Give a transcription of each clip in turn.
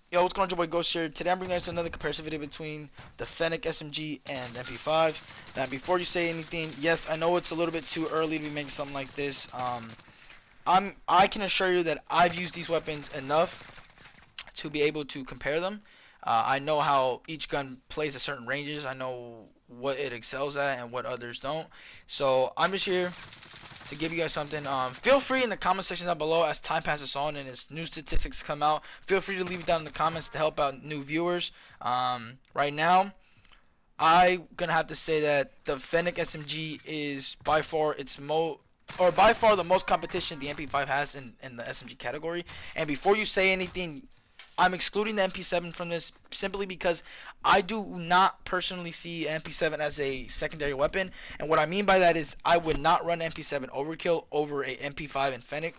Yo, what's going on, your boy Ghost here. Today I'm bringing us another comparison video between the Fennec SMG and the MP5. Now, before you say anything, yes, I know it's a little bit too early to be making something like this. I can assure you that I've used these weapons enough to be able to compare them. I know how each gun plays at certain ranges. I know what it excels at and what others don't. So I'm just here to give you guys something. Feel free in the comment section down below as time passes on and as new statistics come out. Feel free to leave it down in the comments to help out new viewers. Right now, I'm gonna have to say that the Fennec SMG is by far the most competition the MP5 has in the SMG category. And before you say anything, I'm excluding the MP7 from this simply because I do not personally see MP7 as a secondary weapon. And what I mean by that is I would not run MP7 Overkill over a MP5 and Fennec.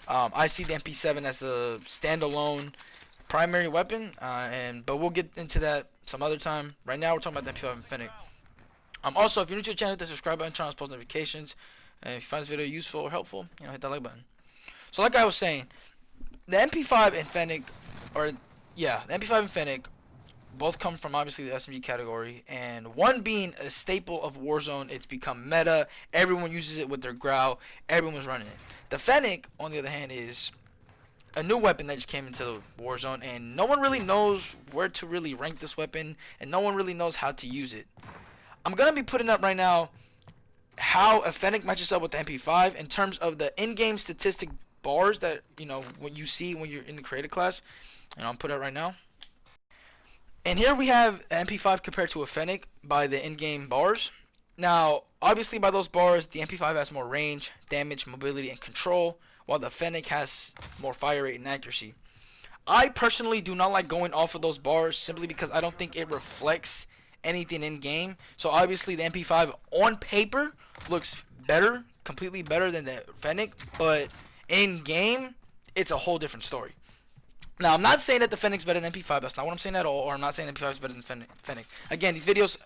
I see the MP7 as a standalone primary weapon, but we'll get into that some other time. Right now we're talking about the MP5 and Fennec. Also, if you're new to the channel, hit the subscribe button, turn on post notifications. And if you find this video useful or helpful, hit that like button. So like I was saying, the MP5 and Fennec, the MP5 and Fennec both come from obviously the SMG category, and one being a staple of Warzone, it's become meta. Everyone uses it with their growl. Everyone's running it. The Fennec, on the other hand, is a new weapon that just came into the Warzone, and no one really knows where to really rank this weapon, and no one really knows how to use it. I'm gonna be putting up right now how a Fennec matches up with the MP5 in terms of the in-game statistic bars that when you see when you're in the creative class. And I'll put it right now. And here we have an MP5 compared to a Fennec by the in-game bars. Now, obviously by those bars, the MP5 has more range, damage, mobility, and control, while the Fennec has more fire rate and accuracy. I personally do not like going off of those bars simply because I don't think it reflects anything in-game. So obviously the MP5 on paper looks better, completely better than the Fennec, but in-game, it's a whole different story. Now, I'm not saying that the Fennec's better than MP5. That's not what I'm saying at all. Or I'm not saying MP5 is better than Fennec. Again, these videos,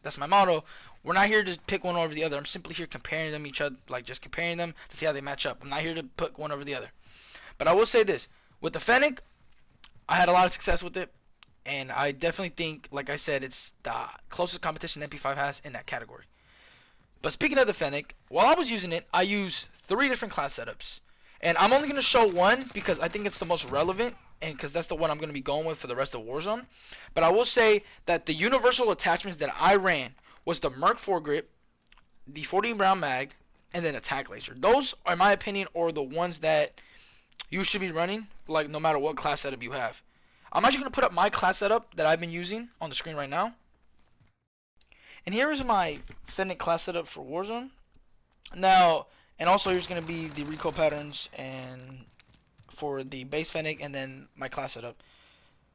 that's my motto. We're not here to pick one over the other. I'm simply here comparing them just comparing them to see how they match up. I'm not here to put one over the other. But I will say this. With the Fennec, I had a lot of success with it. And I definitely think, like I said, it's the closest competition MP5 has in that category. But speaking of the Fennec, while I was using it, I used 3 different class setups. And I'm only going to show one because I think it's the most relevant, and because that's the one I'm going to be going with for the rest of Warzone. But I will say that the universal attachments that I ran was the Merc foregrip, the 40 round mag, and then attack laser. Those, in my opinion, are the ones that you should be running, like no matter what class setup you have. I'm actually going to put up my class setup that I've been using on the screen right now. And here is my Fennec class setup for Warzone. Now, and also here's going to be the recoil patterns and for the base Fennec, and then my class setup.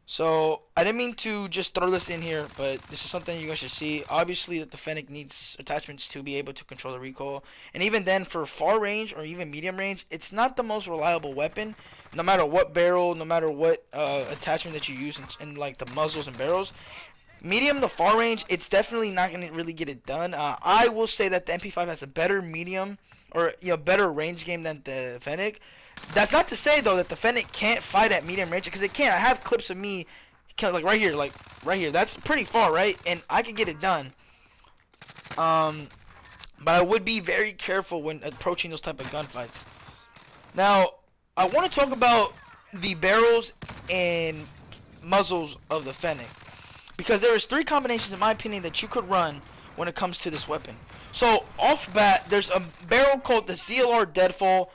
So I didn't mean to just throw this in here, but this is something you guys should see. Obviously that the Fennec needs attachments to be able to control the recoil, and even then for far range or even medium range, it's not the most reliable weapon. No matter what barrel, no matter what attachment that you use in like the muzzles and barrels, medium to far range, it's definitely not going to really get it done. I will say that the MP5 has a better medium or better range game than the Fennec. That's not to say though that the Fennec can't fight at medium range, because it can. I have clips of me like right here. That's pretty far, right? And I can get it done. But I would be very careful when approaching those type of gunfights. Now, I want to talk about the barrels and muzzles of the Fennec, because there is 3 combinations in my opinion that you could run when it comes to this weapon. So off bat, there's a barrel called the CLR Deadfall,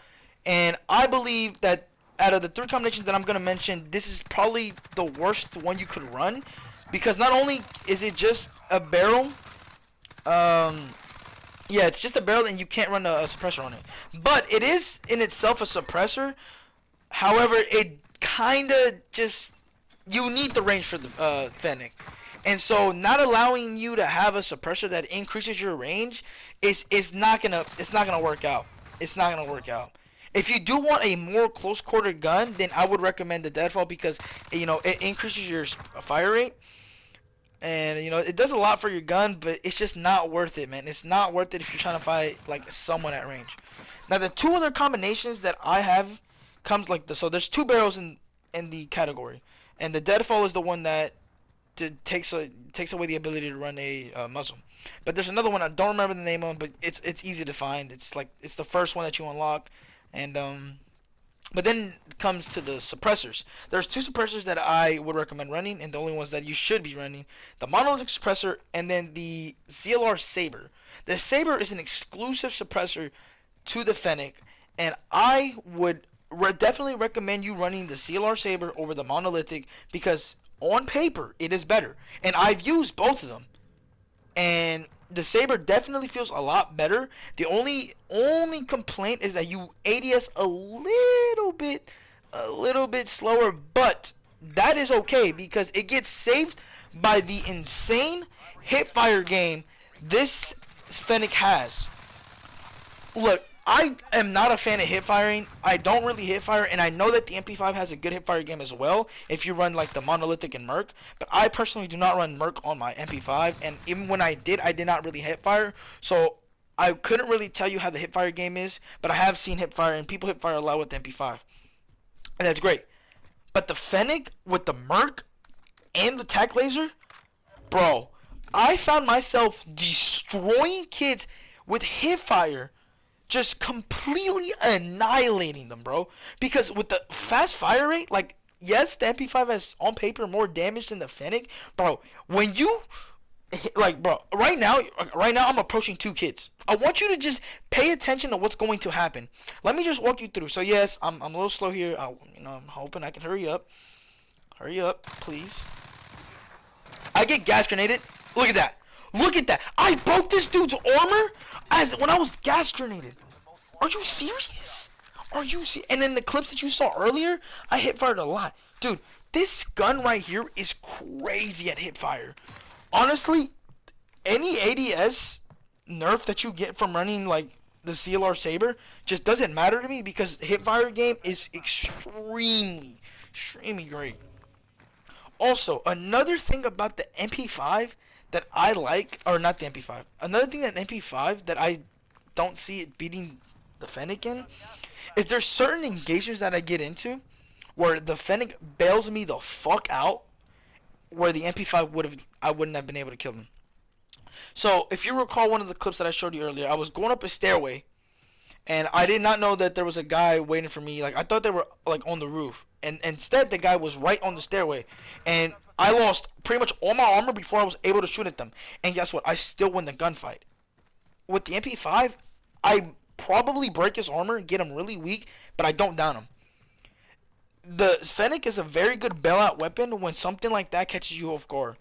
and I believe that out of the 3 combinations that I'm going to mention, this is probably the worst one you could run, because not only is it just a barrel, it's just a barrel and you can't run a suppressor on it, but it is in itself a suppressor. However, it kind of just, you need the range for the Fennec. And so not allowing you to have a suppressor that increases your range is not gonna work out. It's not gonna work out. If you do want a more close quarter gun, then I would recommend the Deadfall, because it increases your fire rate, and it does a lot for your gun, but it's just not worth it, man. It's not worth it if you're trying to fight like someone at range. Now the 2 other combinations that I have comes like this. So there's 2 barrels in the category. and the deadfall is the one that takes away the ability to run a muzzle. But there's another one I don't remember the name of, but it's easy to find. It's the first one that you unlock, and but then comes to the suppressors. There's two suppressors that I would recommend running, and the only ones that you should be running: the monolithic suppressor, and then the ZLR Saber. The Saber is an exclusive suppressor to the Fennec, and I would definitely recommend you running the ZLR Saber over the monolithic, because on paper it is better, and I've used both of them, and the Saber definitely feels a lot better. The only complaint is that you ADS a little bit slower, but that is okay because it gets saved by the insane hipfire game this Fennec has. Look, I am not a fan of hipfiring. I don't really hipfire, and I know that the MP5 has a good hipfire game as well if you run like the monolithic and Merc, but I personally do not run Merc on my MP5, and even when I did not really hipfire, so I couldn't really tell you how the hipfire game is, but I have seen hipfire, and people hipfire a lot with the MP5, and that's great. But the Fennec with the Merc and the tac laser, bro, I found myself destroying kids with hipfire, just completely annihilating them, bro. Because with the fast fire rate, like, yes, the MP5 has on paper more damage than the Fennec, bro. When you, like, bro, right now I'm approaching 2 kids. I want you to just pay attention to what's going to happen. Let me just walk you through. So yes, I'm a little slow here. I'm hoping I can hurry up. Hurry up, please. I get gas grenaded. Look at that. Look at that. I broke this dude's armor when I was gas grenaded. Are you serious? Are you And then the clips that you saw earlier, I hit fired a lot. Dude, this gun right here is crazy at hip fire. Honestly, any ADS nerf that you get from running like the CLR Saber just doesn't matter to me because hip fire game is extremely great. Also, another thing about the MP5 that I like, or not the MP5, another thing that MP5 that I don't see it beating the Fennec in, is there's certain engagements that I get into where the Fennec bails me the fuck out, where the MP5 I wouldn't have been able to kill them. So, if you recall one of the clips that I showed you earlier, I was going up a stairway, and I did not know that there was a guy waiting for me. Like, I thought they were, like, on the roof, and instead the guy was right on the stairway, and I lost pretty much all my armor before I was able to shoot at them. And guess what? I still win the gunfight. With the MP5, I probably break his armor and get him really weak, but I don't down him. The Fennec is a very good bailout weapon when something like that catches you off guard.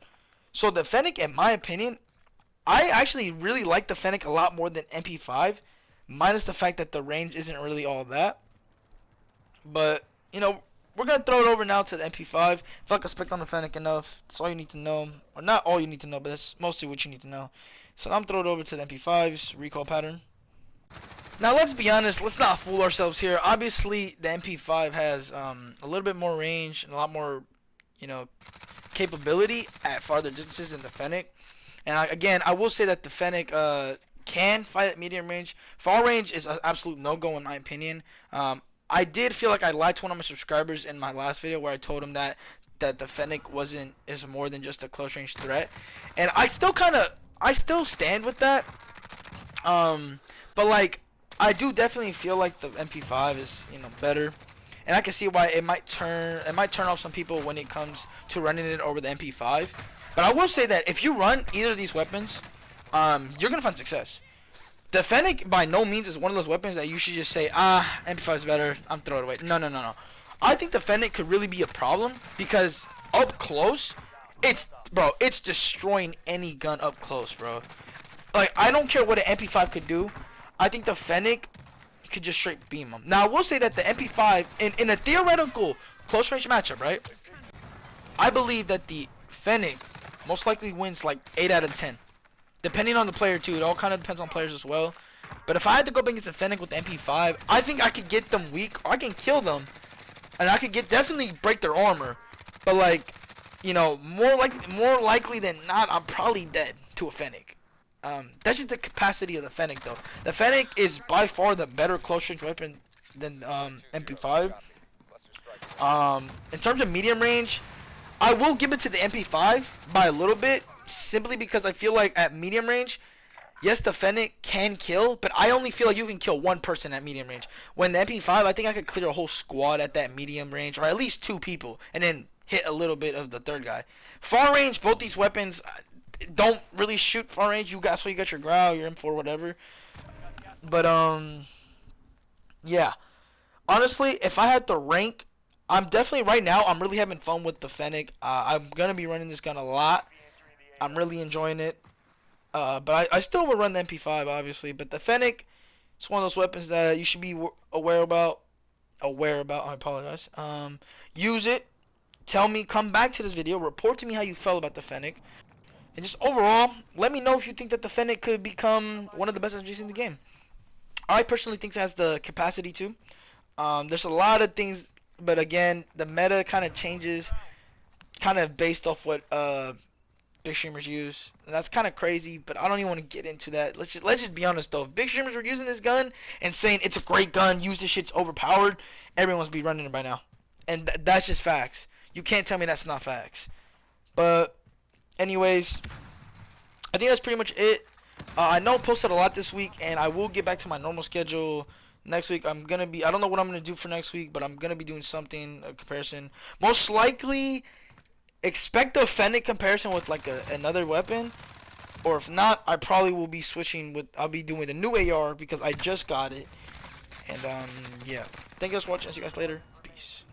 So the Fennec, in my opinion, I actually really like the Fennec a lot more than MP5, minus the fact that the range isn't really all that. But, you know, we're going to throw it over now to the MP5. I feel like I spec on the Fennec enough. That's all you need to know. Or not all you need to know, but that's mostly what you need to know. So I'm throwing it over to the MP5's recoil pattern. Now let's be honest, let's not fool ourselves here. Obviously the MP5 has a little bit more range and a lot more, you know, capability at farther distances than the Fennec. And again, I will say that the Fennec can fight at medium range. Far range is an absolute no-go in my opinion. I did feel like I lied to one of my subscribers in my last video where I told him that the Fennec is more than just a close range threat, and I still stand with that. But like I do definitely feel like the MP5 is, you know, better, and I can see why it might turn off some people when it comes to running it over the MP5. But I will say that if you run either of these weapons, you're gonna find success. The Fennec by no means is one of those weapons that you should just say, MP5 is better, I'm throwing it away. No. I think the Fennec could really be a problem because up close, it's destroying any gun up close, bro. Like, I don't care what an MP5 could do. I think the Fennec could just straight beam them. Now, I will say that the MP5, in a theoretical close range matchup, right? I believe that the Fennec most likely wins like 8 out of 10. Depending on the player too, it all kind of depends on players as well. But if I had to go up against a Fennec with the MP5, I think I could get them weak, or I can kill them, and I could definitely break their armor. But like, you know, more likely than not, I'm probably dead to a Fennec. That's just the capacity of the Fennec though. The Fennec is by far the better close range weapon than MP5. In terms of medium range, I will give it to the MP5 by a little bit, simply because I feel like at medium range, yes, the Fennec can kill, but I only feel like you can kill one person at medium range. When the MP5, I think I could clear a whole squad at that medium range, or at least 2 people, and then hit a little bit of the third guy. Far range, both these weapons don't really shoot far range. You got, so you got your growl, your M4, whatever. But yeah. Honestly, if I had to rank, I'm definitely right now. I'm really having fun with the Fennec. I'm gonna be running this gun a lot. I'm really enjoying it. But I still would run the MP5, obviously. But the Fennec, it's one of those weapons that you should be aware about. Aware about. I apologize. Use it. Tell me. Come back to this video. Report to me how you felt about the Fennec. And just overall, let me know if you think that the Fennec could become one of the best SMGs in the game. I personally think it has the capacity to. There's a lot of things, but again, the meta kind of changes, kind of based off what big streamers use, and that's kind of crazy. But I don't even want to get into that. Let's just be honest though. If big streamers were using this gun and saying it's a great gun, use this shit's overpowered, everyone's be running it by now, and that's just facts. You can't tell me that's not facts. But anyways, I think that's pretty much it. I know I posted a lot this week, and I will get back to my normal schedule next week. I'm gonna be, I don't know what I'm gonna do for next week, but I'm gonna be doing something, a comparison. Most likely, expect a Fennec comparison with like another weapon, or if not, I probably will be switching with. I'll be doing the new AR because I just got it. And yeah, thank you guys for watching. See you guys later. Peace.